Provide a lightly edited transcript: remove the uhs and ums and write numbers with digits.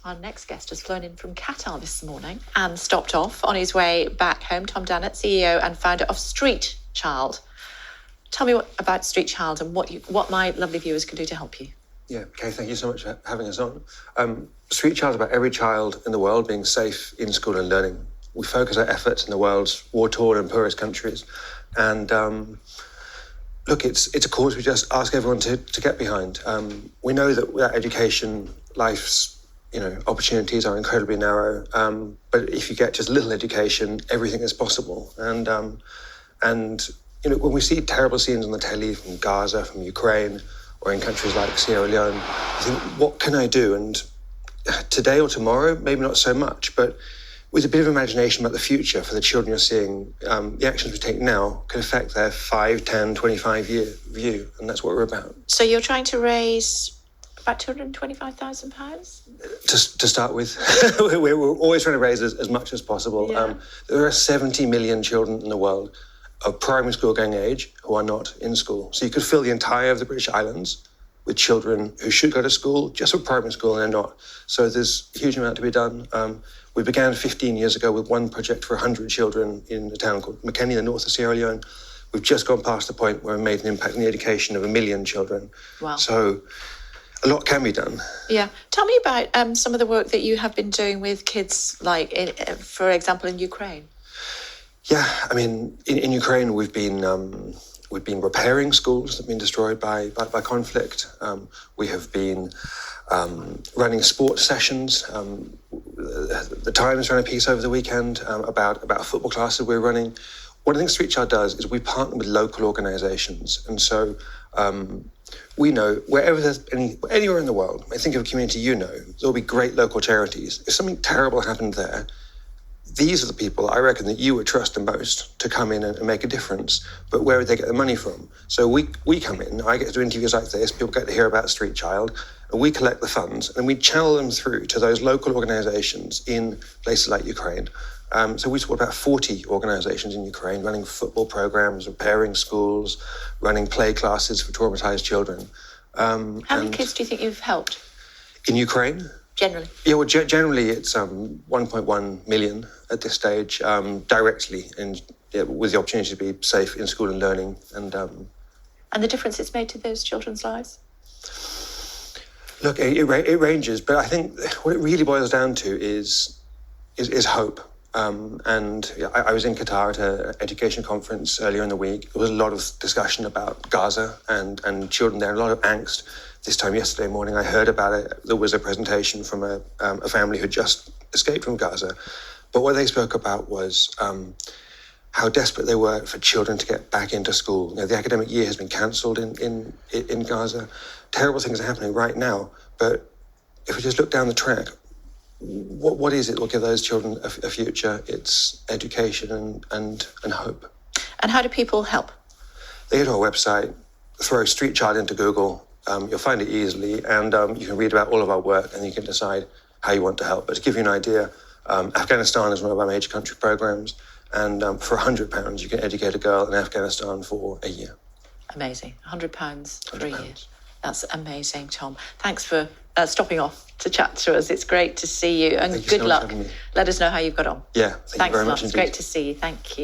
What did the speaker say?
Our next guest has flown in from Qatar this morning and stopped off on his way back home. Tom Dannatt, CEO and founder of Street Child. Tell me about Street Child and what my lovely viewers can do to help you. Yeah, Kay, thank you so much for having us on. Street Child is about every child in the world being safe in school and learning. We focus our efforts in the world's war-torn and poorest countries. And look, it's a cause we just ask everyone to get behind. We know that without education, life's opportunities are incredibly narrow. But if you get just little education, everything is possible. And when we see terrible scenes on the telly from Gaza, from Ukraine, or in countries like Sierra Leone, you think, what can I do? And today or tomorrow, maybe not so much, but with a bit of imagination about the future for the children you're seeing, the actions we take now could affect their 5, 10, 25-year view, and that's what we're about. So you're trying to raise about £225,000? To start with, we're always trying to raise as much as possible. Yeah. There are 70 million children in the world of primary school going age who are not in school. So you could fill the entire of the British Islands with children who should go to school, just for primary school, and they're not. So there's a huge amount to be done. We began 15 years ago with one project for 100 children in a town called Makeni, the north of Sierra Leone. We've just gone past the point where we made an impact in the education of 1 million children. Wow. So a lot can be done. Yeah. Tell me about some of the work that you have been doing with kids, like, for example, in Ukraine. Yeah, I mean, in Ukraine, we've been repairing schools that have been destroyed by conflict. We have been running sports sessions. The Times ran a piece over the weekend about football classes we're running. One of the things Street Child does is we partner with local organisations, and so we know wherever there's anywhere in the world, I think of a community there'll be great local charities. If something terrible happened there, these are the people I reckon that you would trust the most to come in and make a difference. But where would they get the money from? So we come in, I get to do interviews like this, people get to hear about Street Child, and we collect the funds and we channel them through to those local organisations in places like Ukraine. So we support about 40 organisations in Ukraine, running football programmes, repairing schools, running play classes for traumatised children. How many kids do you think you've helped? In Ukraine? Generally? Yeah, well, generally it's 1.1 million at this stage, directly, and with the opportunity to be safe in school and learning. And the difference it's made to those children's lives? Look, it ranges, but I think what it really boils down to is hope. I was in Qatar at an education conference earlier in the week. There was a lot of discussion about Gaza and children there, a lot of angst. This time yesterday morning, I heard about it. There was a presentation from a family who just escaped from Gaza. But what they spoke about was how desperate they were for children to get back into school. The academic year has been cancelled in Gaza. Terrible things are happening right now. But if we just look down the track, what is it that will give those children a future? It's education and hope. And how do people help? They go to our website, throw Street Child into Google. You'll find it easily, and you can read about all of our work, and you can decide how you want to help. But to give you an idea, Afghanistan is one of our major country programs, and for £100, you can educate a girl in Afghanistan for a year. Amazing. £100 for a year. That's amazing, Tom. Thanks for stopping off to chat to us. It's great to see you, and good luck. Let us know how you've got on. Yeah, thank you very much indeed. It's great to see you. Thank you.